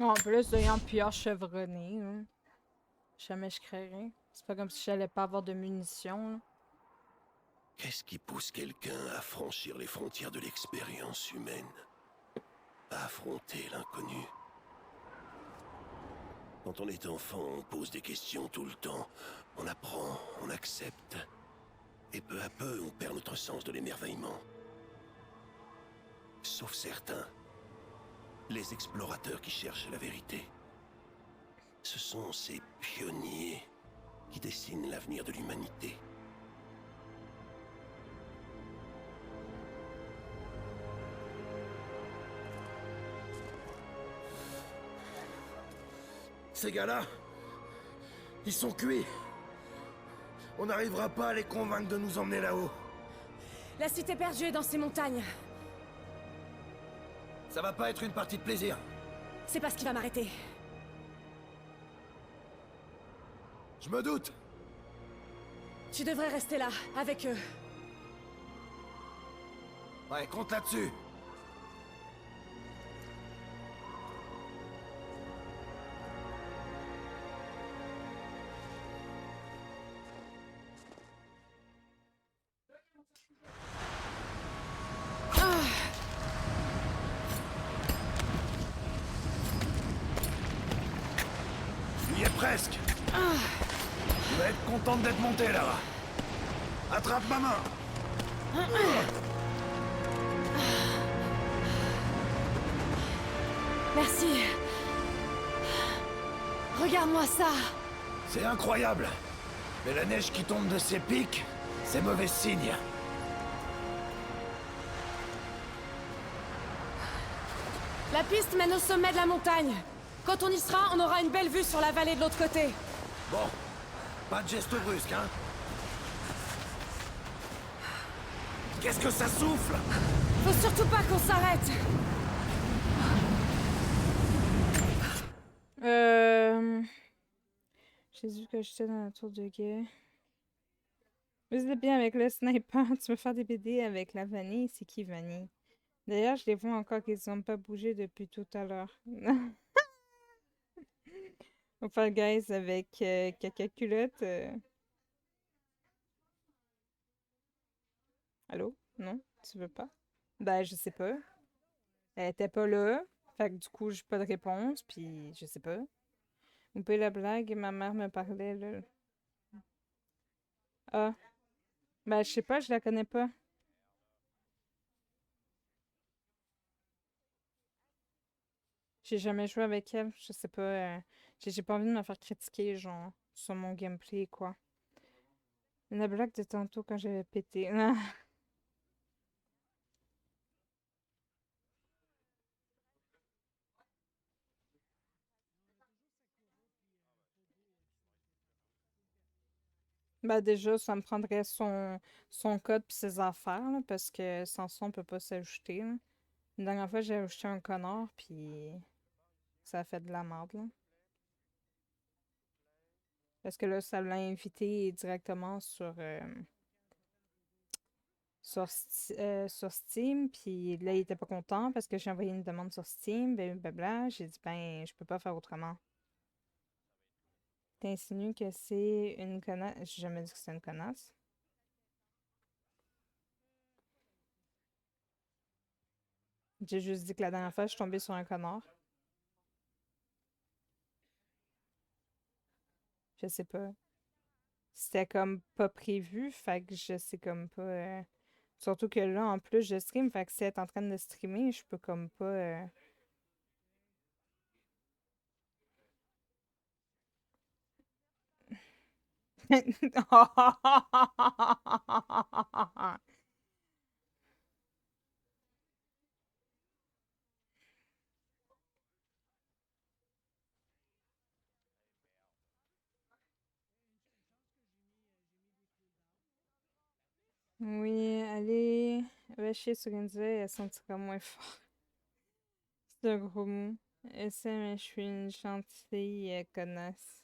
En plus, ayant pillage chevronné, hein. Jamais je créerais. C'est pas comme si j'allais pas avoir de munitions, là. Qu'est-ce qui pousse quelqu'un à franchir les frontières de l'expérience humaine? À affronter l'inconnu? Quand on est enfant, on pose des questions tout le temps. On apprend, on accepte. Et peu à peu, on perd notre sens de l'émerveillement. Sauf certains. Les explorateurs qui cherchent la vérité. Ce sont ces pionniers qui dessinent l'avenir de l'humanité. Ces gars-là, ils sont cuits. On n'arrivera pas à les convaincre de nous emmener là-haut. La cité perdue est dans ces montagnes. Ça va pas être une partie de plaisir. C'est pas ce qui va m'arrêter. Je me doute. Tu devrais rester là, avec eux. Ouais, compte là-dessus. Tu y es presque. Tu vas être contente d'être montée là. Attrape ma main. Merci. Regarde-moi ça. C'est incroyable. Mais la neige qui tombe de ces pics, c'est mauvais signe. La piste mène au sommet de la montagne. Quand on y sera, on aura une belle vue sur la vallée de l'autre côté. Bon, pas de geste brusque, hein. Qu'est-ce que ça souffle? Faut surtout pas qu'on s'arrête. J'ai dit que j'étais dans la tour de guet. Vous êtes bien avec le sniper. Tu veux faire des BD avec la vanille? C'est qui vanille? D'ailleurs, je les vois encore qu'ils n'ont pas bougé depuis tout à l'heure. On va faire guys avec caca culotte. Allô? Non? Tu veux pas? Ben, je sais pas. Elle était pas là. Fait que du coup, j'ai pas de réponse, puis je sais pas. Vous pouvez la blague, ma mère me parlait, là. Ah. Ben, je sais pas, je la connais pas. J'ai jamais joué avec elle, je sais pas. J'ai pas envie de me faire critiquer, genre, sur mon gameplay, quoi. La blague de tantôt quand j'avais pété. Ben déjà, ça me prendrait son code pis ses affaires, là, parce que sans ça, on peut pas s'ajouter, là. La dernière fois, j'ai ajouté un connard, puis ça a fait de la merde, là. Parce que là, ça l'a invité directement sur Steam, puis là, il était pas content parce que j'ai envoyé une demande sur Steam, ben blabla. J'ai dit, ben, je peux pas faire autrement. T'insinues que c'est une connasse? J'ai jamais dit que c'est une connasse. J'ai juste dit que la dernière fois, je suis tombée sur un connard. Je sais pas. C'était comme pas prévu, fait que je sais comme pas. Surtout que là, en plus, je stream, fait que si elle est en train de streamer, je peux comme pas. Oui, allez, va chier sur une idée, elle sentira moins fort. C'est un gros mot. Essaie, mais je suis une gentille connasse.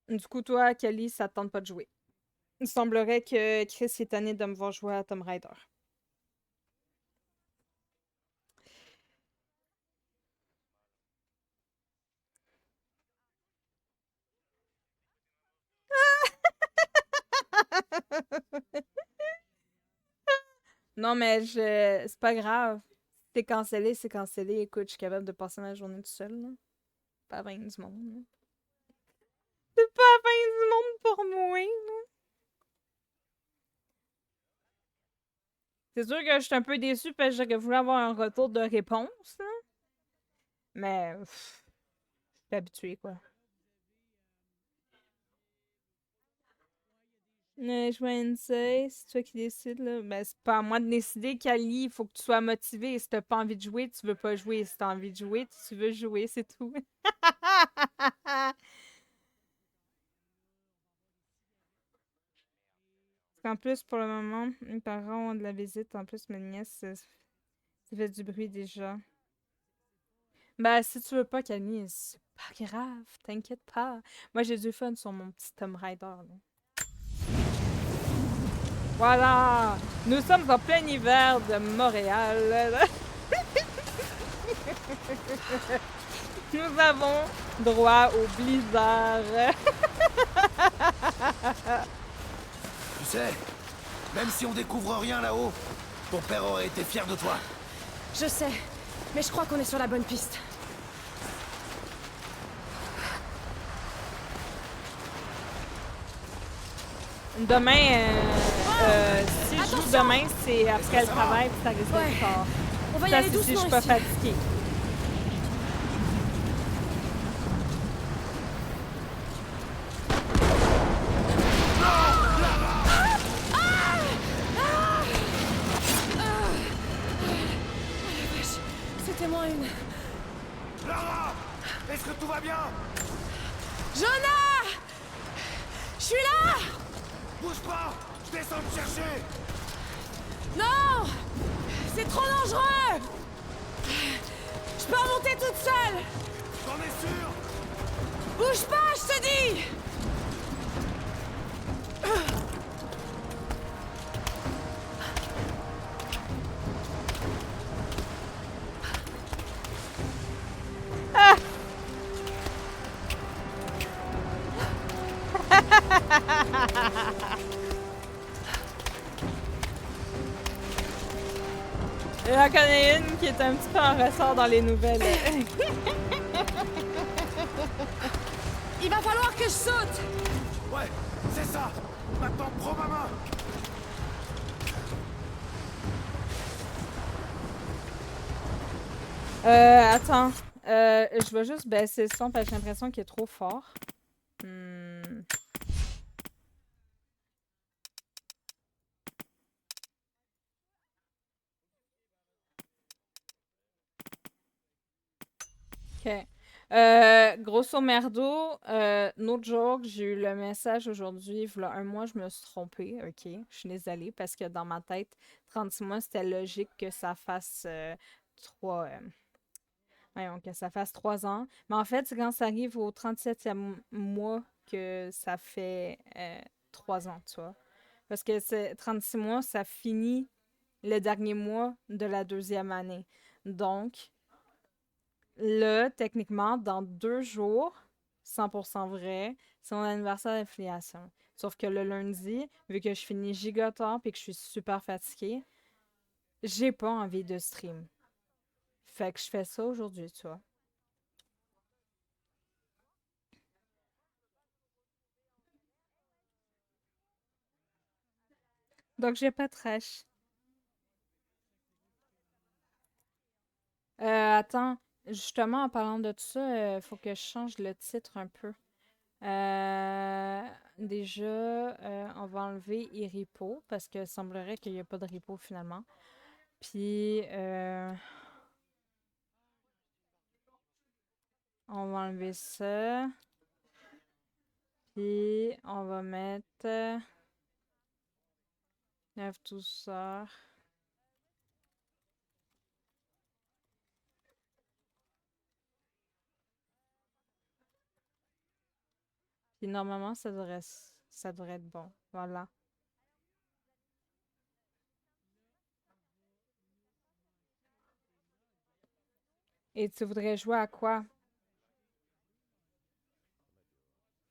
Du coup, toi, Kali, ça te tente pas de jouer. Il semblerait que Chris est tanné de me voir jouer à Tomb Raider. Non, mais c'est pas grave. C'est cancellé, c'est cancellé. Écoute, je suis capable de passer ma journée tout seul, là. Pas à la fin du monde, là. C'est pas la fin du monde pour moi, là. C'est sûr que je suis un peu déçue parce que j'aurais voulu avoir un retour de réponse, là. Mais, je suis habituée, quoi. Je vois une c'est toi qui décides, là. Ben, c'est pas à moi de décider, Kali. Il faut que tu sois motivé. Si t'as pas envie de jouer, tu veux pas jouer. Si t'as envie de jouer, tu veux jouer, c'est tout. En plus, pour le moment, mes parents ont de la visite. En plus, ma nièce, ça fait du bruit déjà. Ben, si tu veux pas, Camille, c'est pas grave. T'inquiète pas. Moi, j'ai du fun sur mon petit Tomb Raider, là. Voilà! Nous sommes en plein hiver de Montréal. Nous avons droit au blizzard. Tu sais, même si on découvre rien là-haut, ton père aurait été fier de toi. Je sais, mais je crois qu'on est sur la bonne piste. Demain, si je joue Attention! demain, c'est après le travail, puis ça risque Ouais. d'être tard. On va y Ça, aller c'est si je doucement suis pas ici. fatiguée. C'était moins une. Lara! Est-ce que tout va bien? Jonah! Je suis là! Bouge pas! Je descends te chercher! Non! C'est trop dangereux! Je peux remonter toute seule! T'en es sûr? Bouge pas, je te dis! J'en connais une qui est un petit peu en ressort dans les nouvelles. Il va falloir que je saute! Ouais, c'est ça! Maintenant, prends ma main! Attends. Je vais juste baisser le son parce que j'ai l'impression qu'il est trop fort. OK. Grosso merdo, no joke, j'ai eu le message aujourd'hui, il y a un mois, je me suis trompée, OK? Je suis désolée parce que dans ma tête, 36 mois, c'était logique que ça fasse 3... voyons, que ça fasse 3 ans. Mais en fait, c'est quand ça arrive au 37e mois que ça fait 3 ans, tu vois. Parce que c'est 36 mois, ça finit le dernier mois de la deuxième année. Donc, là, techniquement, dans 2 jours, 100% vrai, c'est mon anniversaire d'affiliation. Sauf que le lundi, vu que je finis giga tard et que je suis super fatiguée, j'ai pas envie de stream. Fait que je fais ça aujourd'hui, tu vois. Donc, j'ai pas de trash. Attends, justement, en parlant de tout ça, faut que je change le titre un peu. Déjà, on va enlever Iripo parce que semblerait qu'il n'y a pas de repo finalement. Puis, on va enlever ça. Puis, on va mettre 9 douceur. Puis, normalement, ça devrait être bon. Voilà. Et tu voudrais jouer à quoi?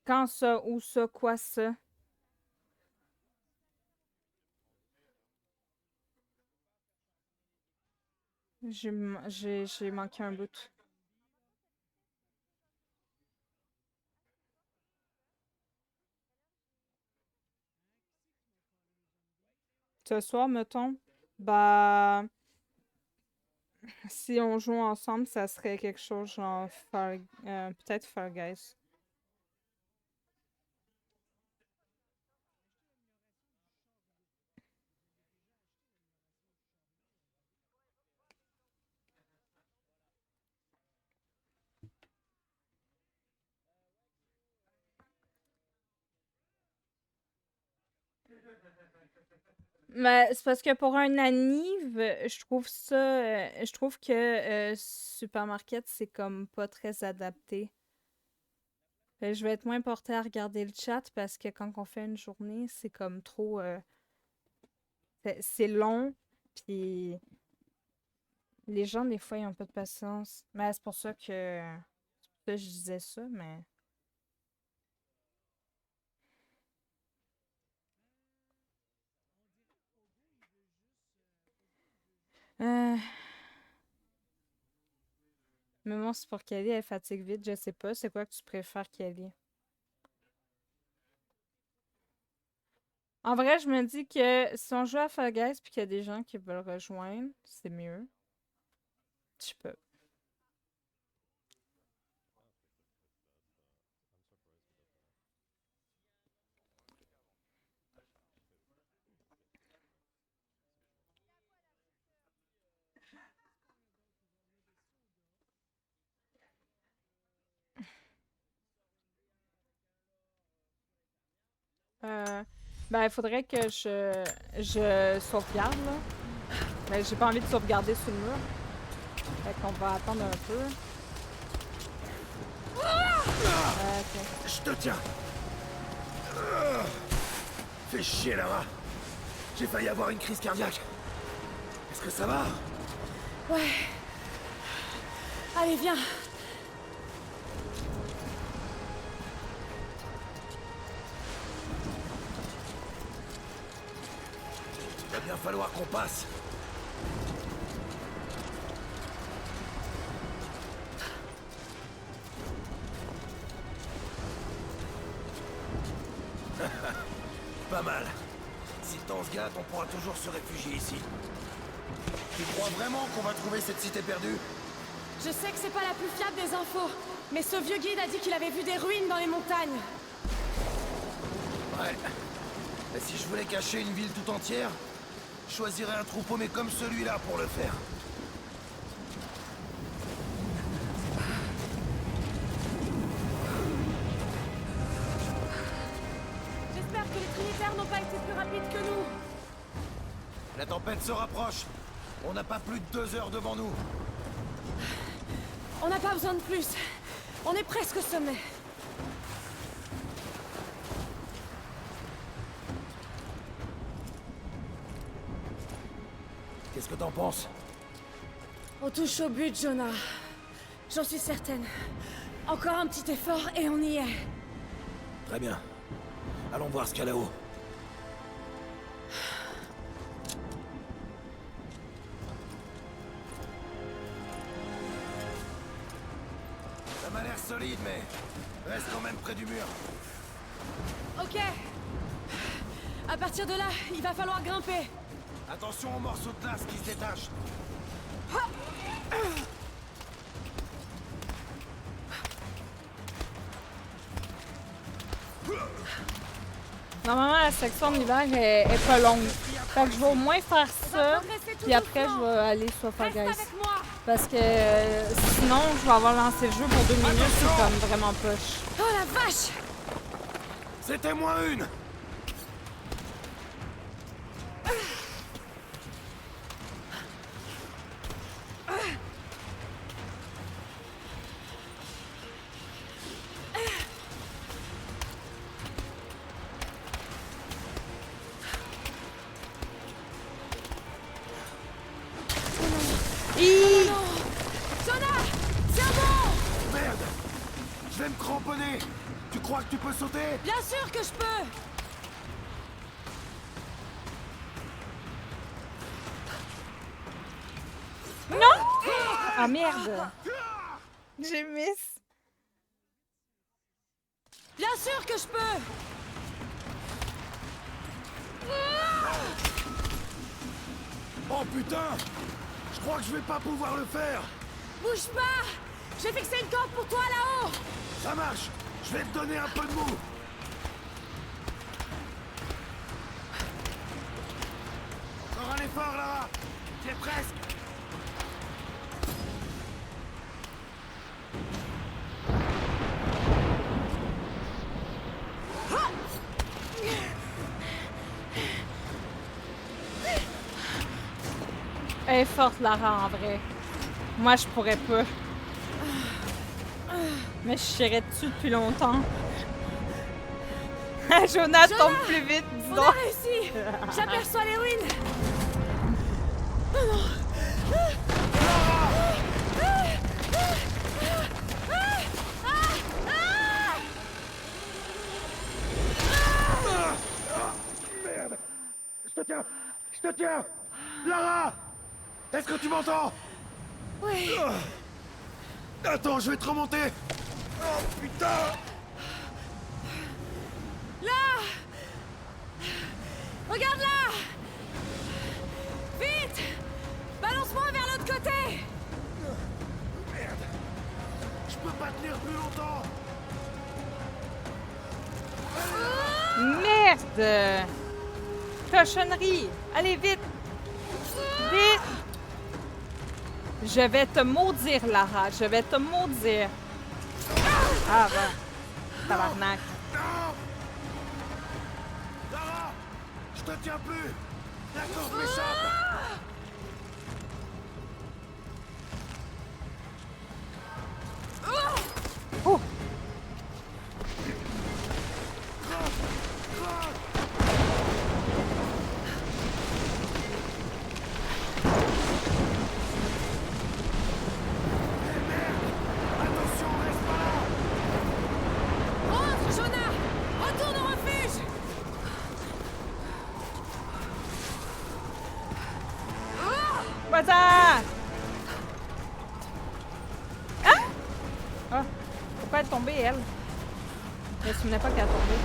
Quand ça, où ça, quoi ça? J'ai manqué un bout. Ce soir, mettons, bah, si on joue ensemble, ça serait quelque chose genre peut-être Fall Guys. Mais c'est parce que pour un anniv, je trouve que Supermarket, c'est comme pas très adapté. Fait que je vais être moins portée à regarder le chat parce que quand on fait une journée, c'est comme trop... c'est long, puis les gens, des fois, ils ont pas de patience. Mais c'est pour ça que je disais ça, mais... Euh, Mais bon, c'est pour Kelly, elle fatigue vite, je sais pas. C'est quoi que tu préfères, Kelly? En vrai, je me dis que si on joue à Fall Guys puis qu'il y a des gens qui veulent rejoindre, c'est mieux. Je sais pas. Ben, il faudrait que je sauvegarde, là. Mais j'ai pas envie de sauvegarder sous le mur. Fait qu'on va attendre un peu. Ok. Je te tiens. Fais chier, Lara. J'ai failli avoir une crise cardiaque. Est-ce que ça va? Ouais. Allez, viens. Il va bien falloir qu'on passe. Pas mal. Si le temps se gâte, on pourra toujours se réfugier ici. Tu crois vraiment qu'on va trouver cette cité perdue? Je sais que c'est pas la plus fiable des infos, mais ce vieux guide a dit qu'il avait vu des ruines dans les montagnes. Ouais. Mais si je voulais cacher une ville tout entière, je choisirais un troupeau mais comme celui-là pour le faire. J'espère que les Trinitaires n'ont pas été plus rapides que nous. La tempête se rapproche. On n'a pas plus de 2 heures devant nous. On n'a pas besoin de plus. On est presque au sommet. Qu'est-ce que t'en penses? On touche au but, Jonah. J'en suis certaine. Encore un petit effort et on y est. Très bien. Allons voir ce qu'il y a là-haut. Ça m'a l'air solide, mais reste quand même près du mur. Ok. À partir de là, il va falloir grimper. Attention aux morceaux de glace qui se détachent. Normalement, la section d'hiver est pas longue. Fait que je vais au moins faire ça, puis après, je vais aller sur Fall Reste Guys. avec moi. Parce que sinon, je vais avoir lancé le jeu pour 2 minutes, c'est comme vraiment poche. Oh la vache! C'était moins une. Hi! Jonah! Tiens bon! Merde. Je vais me cramponner. Tu crois que tu peux sauter? Bien sûr que je peux! Non! Ah merde! J'ai miss. Bien sûr que je peux! Oh putain! Je crois que je vais pas pouvoir le faire! Bouge pas! J'ai fixé une corde pour toi là-haut! Ça marche! Je vais te donner un peu de mou! Encore un effort, Lara! T'y es presque! Elle est forte, Lara, en vrai. Moi, je pourrais pas. Mais je serais dessus depuis longtemps. Jonah tombe plus vite, dis On donc. a réussi! J'aperçois les ruines! Merde! Je te tiens! Je te tiens! Lara! Est-ce que tu m'entends? Oui! Attends, je vais te remonter! Oh putain! Là! Regarde là! Vite! Balance-moi vers l'autre côté! Merde! Je peux pas tenir plus longtemps! Merde! Cochonnerie! Allez, vite! Vite! Je vais te maudire, Lara. Je vais te maudire. Ah, ben. Tabarnak. Non! Lara! Je te tiens plus! La corde m'échappe! Oh! Attention, reste pas là! Rentre, Jonah! Retourne au refuge! Vas-y! Hein? Ah! Pourquoi elle est tombée, elle? Je me souvenais pas qu'elle est tombée.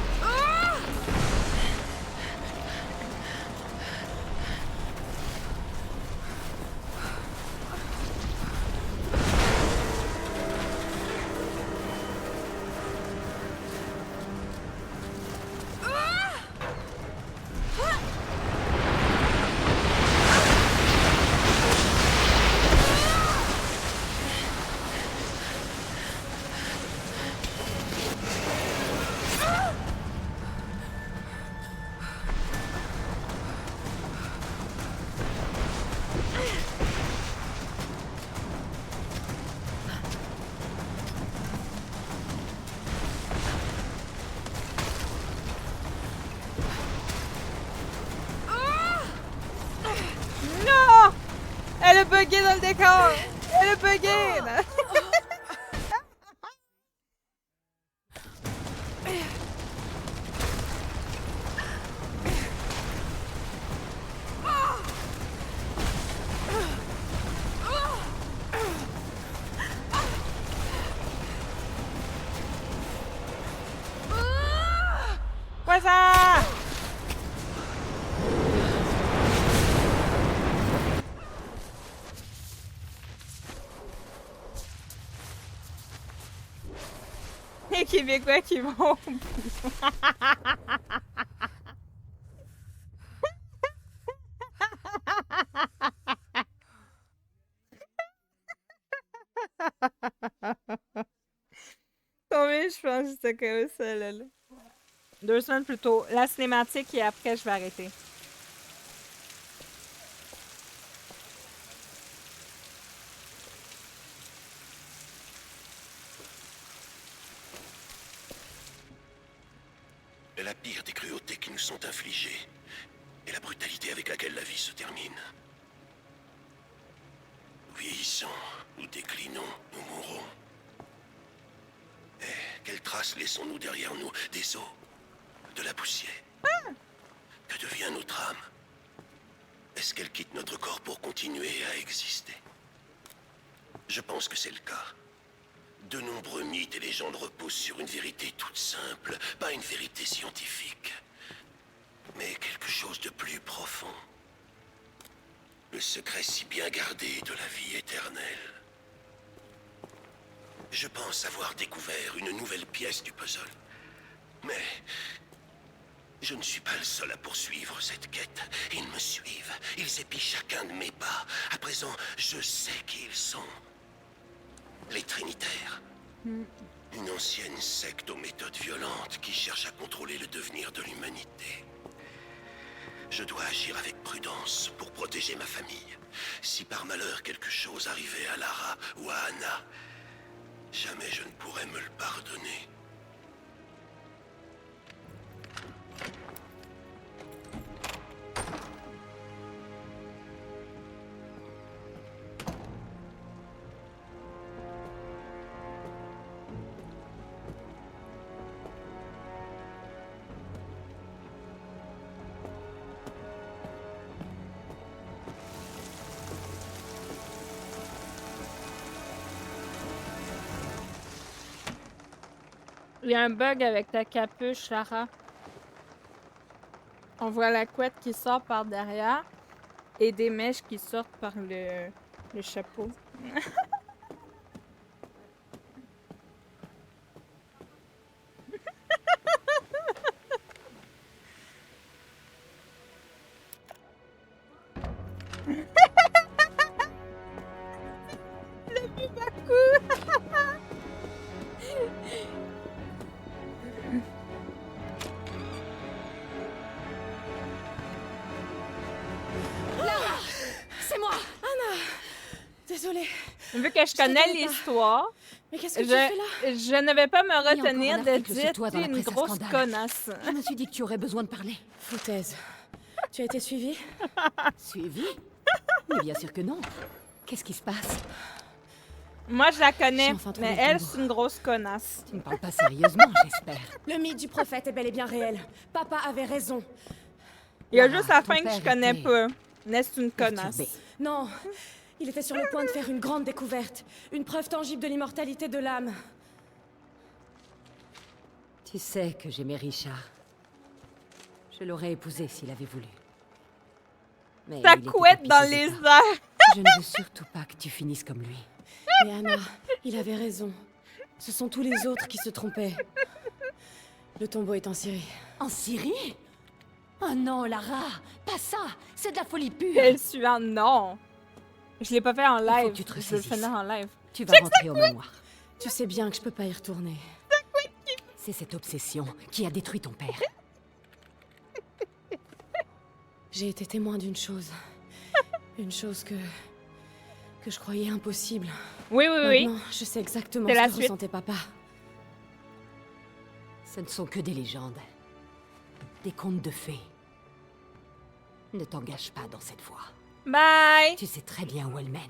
Non! Elle a bugué dans le décor! Elle a bugué! là. Vas-y! Les Québécois qui vont. Combien je pense que c'était comme ça, là. 2 semaines plus tôt. La cinématique et après, je vais arrêter. La pire des cruautés qui nous sont infligées est la brutalité avec laquelle la vie se termine. Nous vieillissons, nous déclinons, nous mourrons. Et quelles traces laissons-nous derrière nous? Des os, de la poussière. Que devient notre âme? Est-ce qu'elle quitte notre corps pour continuer à exister? Je pense que c'est le cas. De nombreux mythes et légendes reposent sur une vérité toute simple, pas une vérité scientifique, mais quelque chose de plus profond. Le secret si bien gardé de la vie éternelle. Je pense avoir découvert une nouvelle pièce du puzzle. Mais je ne suis pas le seul à poursuivre cette quête. Ils me suivent, ils épient chacun de mes pas. À présent, je sais qui ils sont. Les Trinitaires. Une ancienne secte aux méthodes violentes qui cherche à contrôler le devenir de l'humanité. Je dois agir avec prudence pour protéger ma famille. Si par malheur quelque chose arrivait à Lara ou à Anna, jamais je ne pourrais me le pardonner. Il y a un bug avec ta capuche, Lara. On voit la couette qui sort par derrière et des mèches qui sortent par le chapeau. Le Bubaku! C'est moi! Anna! Désolée. Vu que je connais t'attendais pas. l'histoire, Mais qu'est-ce que tu fais là? je ne vais pas me Il y a encore retenir un de article sur dire toi que dans la t'es une presse à grosse scandale. connasse. Je me suis dit que tu aurais besoin de parler. Foutaise. Tu as été suivie? Suivi? Mais bien sûr que non. Qu'est-ce qui se passe? Moi, je la connais, J'ai enfin trouvé mais le elle, tombeau. c'est une grosse connasse. Tu ne parles pas sérieusement, j'espère. Le mythe du prophète est bel et bien réel. Papa avait raison. Il y a Lara, juste la ton fin que je père connais était pas. Mais c'est une connasse. perturbé. Non, il était sur le point de faire une grande découverte. Une preuve tangible de l'immortalité de l'âme. Tu sais que j'aimais Richard. Je l'aurais épousé s'il avait voulu. Mais Ta il était couette tapis dans ses les états. airs. Je ne veux surtout pas que tu finisses comme lui. Mais Anna, il avait raison. Ce sont tous les autres qui se trompaient. Le tombeau est en Syrie. En Syrie? Oh non, Lara! Pas ça! C'est de la folie pure! Elle suivante, non. Je l'ai pas fait en faut live. que tu te Je vais le ressaisisses. finir en live. Tu vas rentrer au manoir. Tu sais bien que je peux pas y retourner. C'est cette obsession qui a détruit ton père. J'ai été témoin d'une chose. Une chose que je croyais impossible. Oui, oui, oui. Maintenant, je sais exactement C'est ce la que suite. ressentait papa. Ce ne sont que des légendes. Des contes de fées. Ne t'engage pas dans cette voie. Bye. Tu sais très bien où elle mène.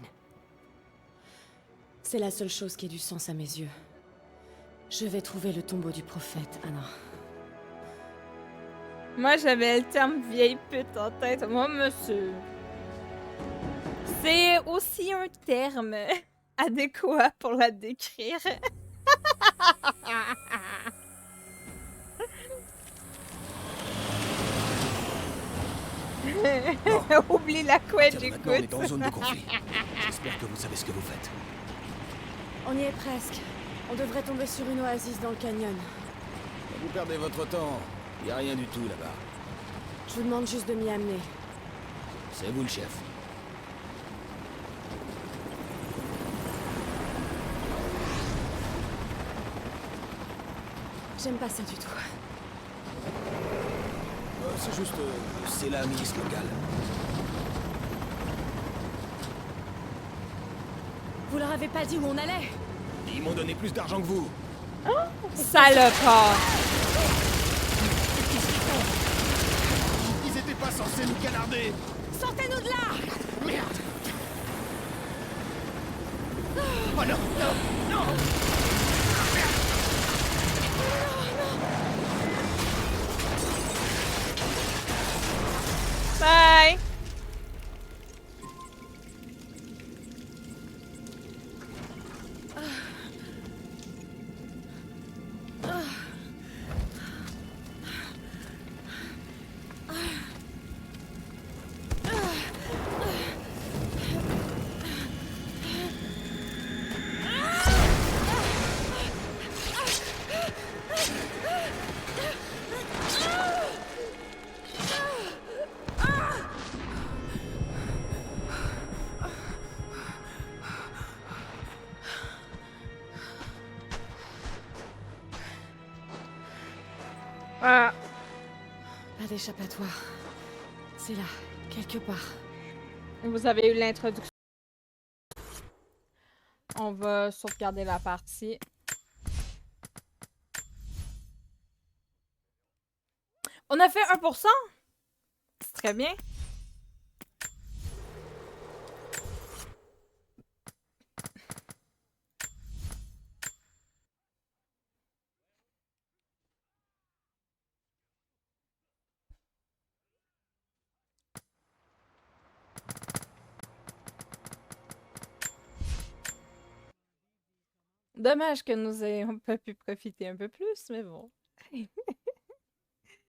C'est la seule chose qui ait du sens à mes yeux. Je vais trouver le tombeau du prophète, Anna. Moi, j'avais le terme vieille pute en tête. Moi, monsieur. C'est aussi un terme adéquat pour la décrire. Oublie la couette, Tiens, maintenant, on est j'écoute. en zone de conflit. J'espère que vous savez ce que vous faites. On y est presque. On devrait tomber sur une oasis dans le canyon. Vous perdez votre temps. Il a rien du tout là-bas. Je vous demande juste de m'y amener. C'est vous le chef. J'aime pas ça du tout. C'est juste... c'est la milice locale. Vous leur avez pas dit où on allait? Ils m'ont donné plus d'argent que vous. Salopard. Ils étaient pas censés nous canarder. Sortez-nous de là! Merde. Oh non, non, non. Bye. pas d'échappatoire. C'est là, quelque part. Vous avez eu l'introduction. On va sauvegarder la partie. On a fait 1%! C'est très bien. Dommage que nous ayons pas pu profiter un peu plus, mais bon.